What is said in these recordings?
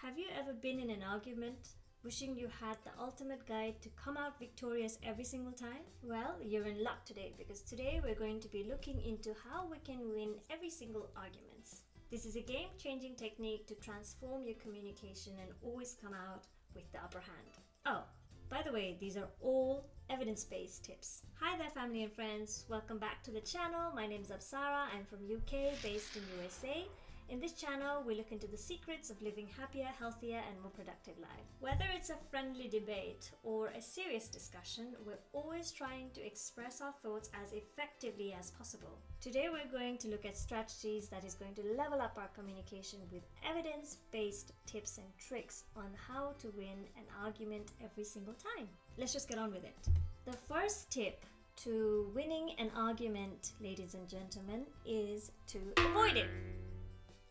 Have you ever been in an argument wishing you had the ultimate guide to come out victorious every single time? Well, you're in luck today because today we're going to be looking into how we can win every single argument. This is a game-changing technique to transform your communication and always come out with the upper hand. Oh, by the way, these are all evidence-based tips. Hi there family and friends, welcome back to the channel. My name is Apsara, I'm from UK, based in USA. In this channel, we look into the secrets of living happier, healthier and more productive lives. Whether it's a friendly debate or a serious discussion, we're always trying to express our thoughts as effectively as possible. Today we're going to look at strategies that is going to level up our communication with evidence-based tips and tricks on how to win an argument every single time. Let's just get on with it. The first tip to winning an argument, ladies and gentlemen, is to avoid it.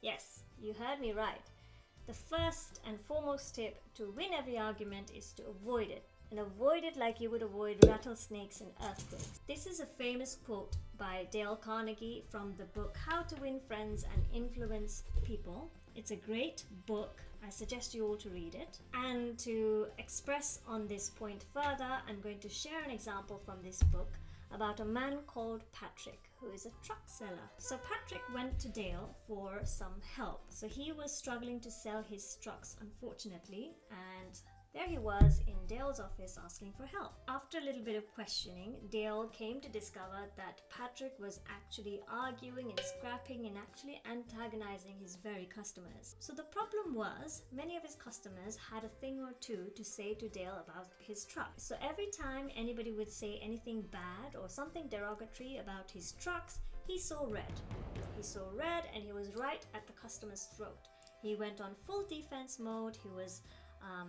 Yes, you heard me right. The first and foremost tip to win every argument is to avoid it. And avoid it like you would avoid rattlesnakes and earthquakes. This is a famous quote by Dale Carnegie from the book How to Win Friends and Influence People. It's a great book. I suggest you all to read it. And to express on this point further, I'm going to share an example from this book about a man called Patrick, who is a truck seller. So Patrick went to Dale for some help. So he was struggling to sell his trucks, unfortunately, and there he was in Dale's office asking for help. After a little bit of questioning, Dale came to discover that Patrick was actually arguing and scrapping and actually antagonizing his very customers. So the problem was, many of his customers had a thing or two to say to Dale about his truck. So every time anybody would say anything bad or something derogatory about his trucks, he saw red. He saw red and he was right at the customer's throat. He went on full defense mode. He was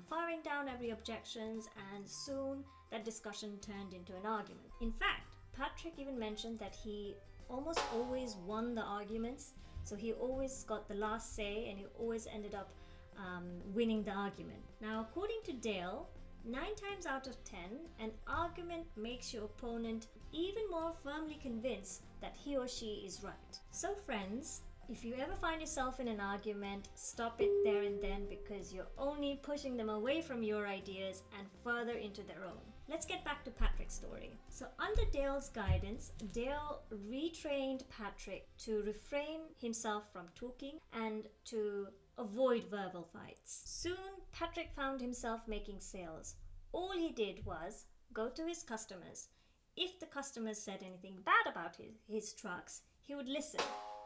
firing down every objections, and soon that discussion turned into an argument. In fact, Patrick even mentioned that he almost always won the arguments, so he always got the last say and he always ended up winning the argument. Now, according to Dale, 9 times out of 10, an argument makes your opponent even more firmly convinced that he or she is right. So friends, if you ever find yourself in an argument, stop it there and then, because you're only pushing them away from your ideas and further into their own. Let's get back to Patrick's story. So under Dale's guidance, Dale retrained Patrick to refrain himself from talking and to avoid verbal fights. Soon, Patrick found himself making sales. All he did was go to his customers. If the customers said anything bad about his trucks, he would listen.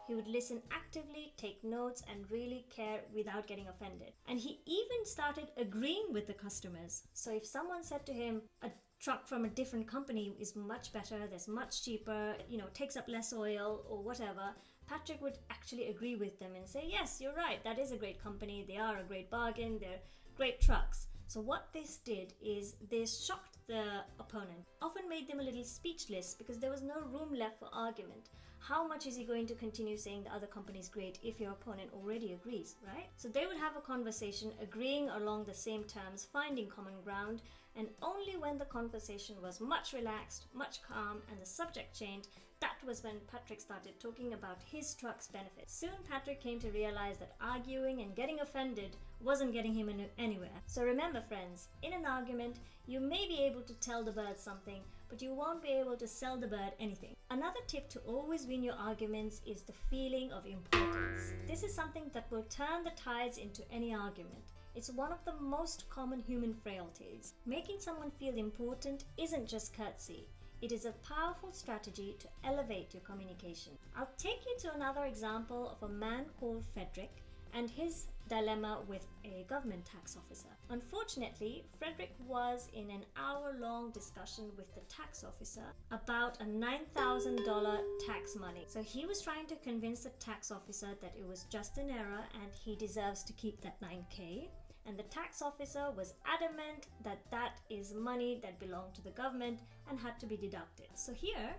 He would listen actively, take notes, and really care without getting offended. And he even started agreeing with the customers. So if someone said to him, a truck from a different company is much better, that's much cheaper, takes up less oil or whatever, Patrick would actually agree with them and say, yes, you're right, that is a great company, they are a great bargain, they're great trucks. So what this did is they shocked the opponent, often made them a little speechless because there was no room left for argument. How much is he going to continue saying the other company is great if your opponent already agrees, right? So they would have a conversation, agreeing along the same terms, finding common ground, and only when the conversation was much relaxed, much calm, and the subject changed, that was when Patrick started talking about his truck's benefits. Soon Patrick came to realize that arguing and getting offended wasn't getting him anywhere. So remember friends, in an argument, you may be able to tell the bird something, but you won't be able to sell the bird anything. Another tip to always win your arguments is the feeling of importance. This is something that will turn the tides into any argument. It's one of the most common human frailties. Making someone feel important isn't just courtesy. It is a powerful strategy to elevate your communication. I'll take you to another example of a man called Frederick and his dilemma with a government tax officer. Unfortunately, Frederick was in an hour-long discussion with the tax officer about a $9,000 tax money. So he was trying to convince the tax officer that it was just an error and he deserves to keep that $9K. And the tax officer was adamant that that is money that belonged to the government and had to be deducted. So here,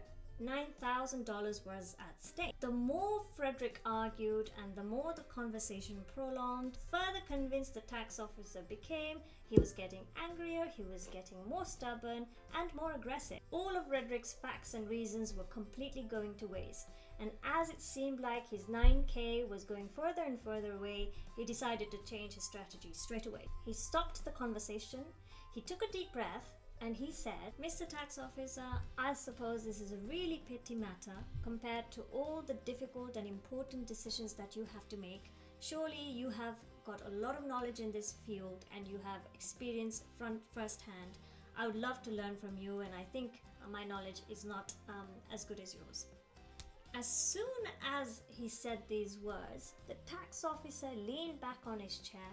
$9,000 was at stake. The more Frederick argued and the more the conversation prolonged, further convinced the tax officer became. He was getting angrier, he was getting more stubborn and more aggressive. All of Frederick's facts and reasons were completely going to waste. And as it seemed like his 9K was going further and further away, he decided to change his strategy straight away. He stopped the conversation, he took a deep breath, and he said, "Mr. Tax Officer, I suppose this is a really petty matter compared to all the difficult and important decisions that you have to make. Surely you have got a lot of knowledge in this field and you have experience firsthand. I would love to learn from you, and I think my knowledge is not as good as yours." As soon as he said these words, the tax officer leaned back on his chair,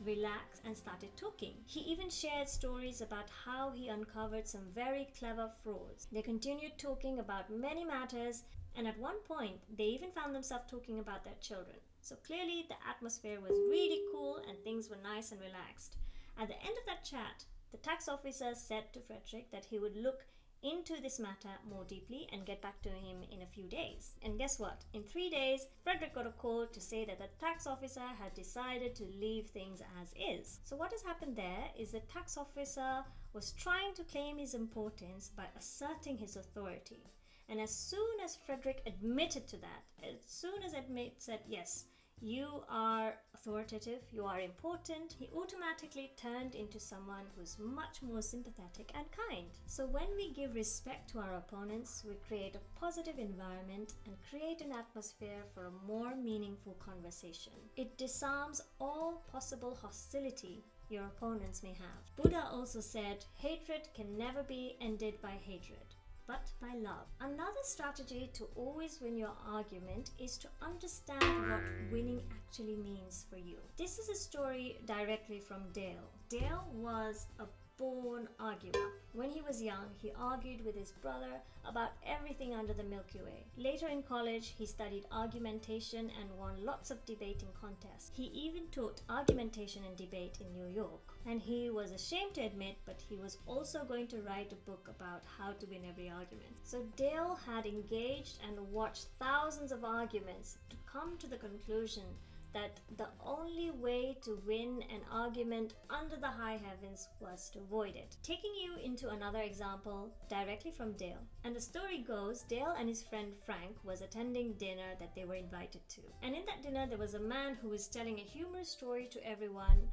relaxed, and started talking. He even shared stories about how he uncovered some very clever frauds. They continued talking about many matters, and at one point they even found themselves talking about their children. So clearly the atmosphere was really cool and things were nice and relaxed. At the end of that chat, the tax officer said to Frederick that he would look into this matter more deeply and get back to him in a few days. And guess what? In 3 days, Frederick got a call to say that the tax officer had decided to leave things as is. So what has happened there is the tax officer was trying to claim his importance by asserting his authority. And as soon as Frederick admitted to that, as soon as said, "Yes, you are authoritative, you are important," he automatically turned into someone who's much more sympathetic and kind. So when we give respect to our opponents, we create a positive environment and create an atmosphere for a more meaningful conversation. It disarms all possible hostility your opponents may have. Buddha also said, hatred can never be ended by hatred, but by love. Another strategy to always win your argument is to understand what winning actually means for you. This is a story directly from Dale. Dale was a born arguer. When he was young, he argued with his brother about everything under the Milky Way. Later in college, he studied argumentation and won lots of debating contests. He even taught argumentation and debate in New York. And he was ashamed to admit, but he was also going to write a book about how to win every argument. So Dale had engaged and watched thousands of arguments to come to the conclusion that the only way to win an argument under the high heavens was to avoid it. Taking you into another example directly from Dale. And the story goes, Dale and his friend Frank was attending dinner that they were invited to. And in that dinner there was a man who was telling a humorous story to everyone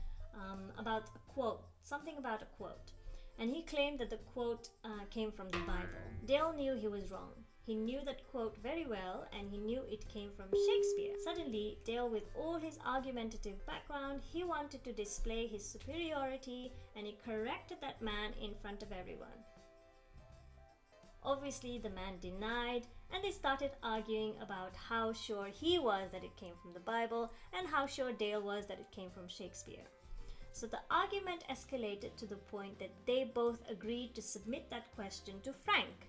about a quote, something about a quote. And he claimed that the quote came from the Bible. Dale knew he was wrong. He knew that quote very well, and he knew it came from Shakespeare. Suddenly, Dale, with all his argumentative background, he wanted to display his superiority, and he corrected that man in front of everyone. Obviously, the man denied, and they started arguing about how sure he was that it came from the Bible, and how sure Dale was that it came from Shakespeare. So the argument escalated to the point that they both agreed to submit that question to Frank.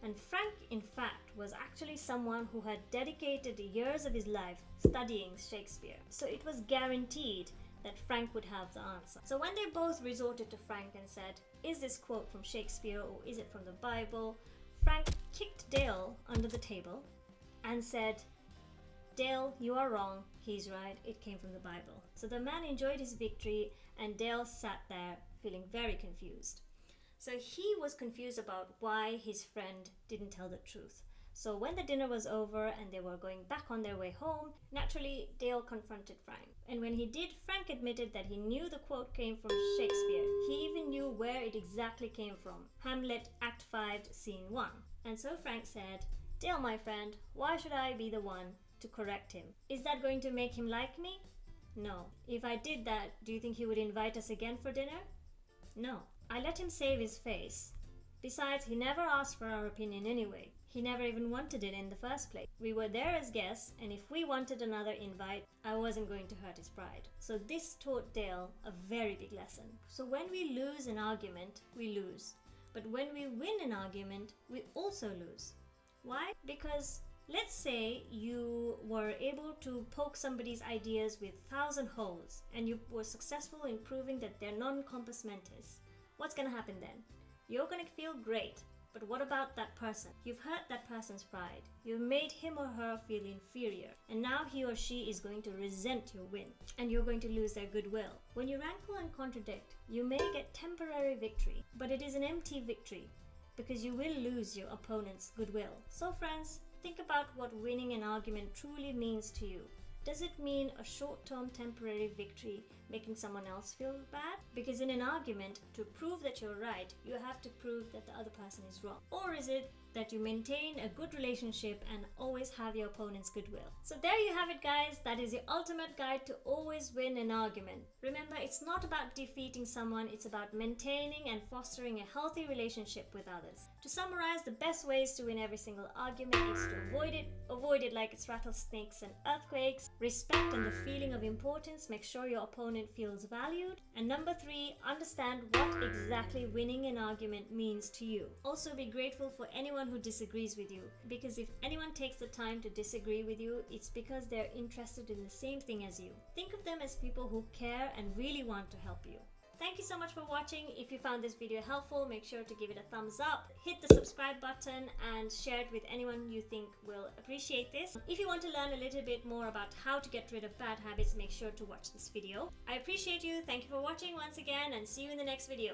And Frank, in fact, was actually someone who had dedicated years of his life studying Shakespeare. So it was guaranteed that Frank would have the answer. So when they both resorted to Frank and said, "Is this quote from Shakespeare or is it from the Bible?" Frank kicked Dale under the table and said, "Dale, you are wrong. He's right. It came from the Bible." So the man enjoyed his victory, and Dale sat there feeling very confused. So he was confused about why his friend didn't tell the truth. So when the dinner was over and they were going back on their way home, naturally Dale confronted Frank. And when he did, Frank admitted that he knew the quote came from Shakespeare. He even knew where it exactly came from. Hamlet, Act 5, Scene 1. And so Frank said, "Dale, my friend, why should I be the one to correct him? Is that going to make him like me? No. If I did that, do you think he would invite us again for dinner? No. I let him save his face. Besides, he never asked for our opinion anyway. He never even wanted it in the first place. We were there as guests, and if we wanted another invite, I wasn't going to hurt his pride." So this taught Dale a very big lesson. So when we lose an argument, we lose. But when we win an argument, we also lose. Why? Because let's say you were able to poke somebody's ideas with 1,000 holes, and you were successful in proving that they're non-compos mentis. What's going to happen then? You're going to feel great, but what about that person? You've hurt that person's pride. You've made him or her feel inferior, and now he or she is going to resent your win, and you're going to lose their goodwill. When you rankle and contradict, you may get temporary victory, but it is an empty victory, because you will lose your opponent's goodwill. So friends, Think about what winning an argument truly means to you. Does it mean a short-term temporary victory, making someone else feel bad? Because in an argument, to prove that you're right, you have to prove that the other person is wrong. Or is it that you maintain a good relationship and always have your opponent's goodwill? So there you have it, guys. That is your ultimate guide to always win an argument. Remember, it's not about defeating someone, it's about maintaining and fostering a healthy relationship with others. To summarize, the best ways to win every single argument is to avoid it like it's rattlesnakes and earthquakes, respect and the feeling of importance, make sure your opponent feels valued, and number 3, understand what exactly winning an argument means to you. Also, be grateful for anyone who disagrees with you, because if anyone takes the time to disagree with you, it's because they're interested in the same thing as you. Think of them as people who care and really want to help you. Thank you so much for watching. If you found this video helpful, make sure to give it a thumbs up, hit the subscribe button and share it with anyone you think will appreciate this. If you want to learn a little bit more about how to get rid of bad habits, make sure to watch this video. I appreciate you. Thank you for watching once again and see you in the next video.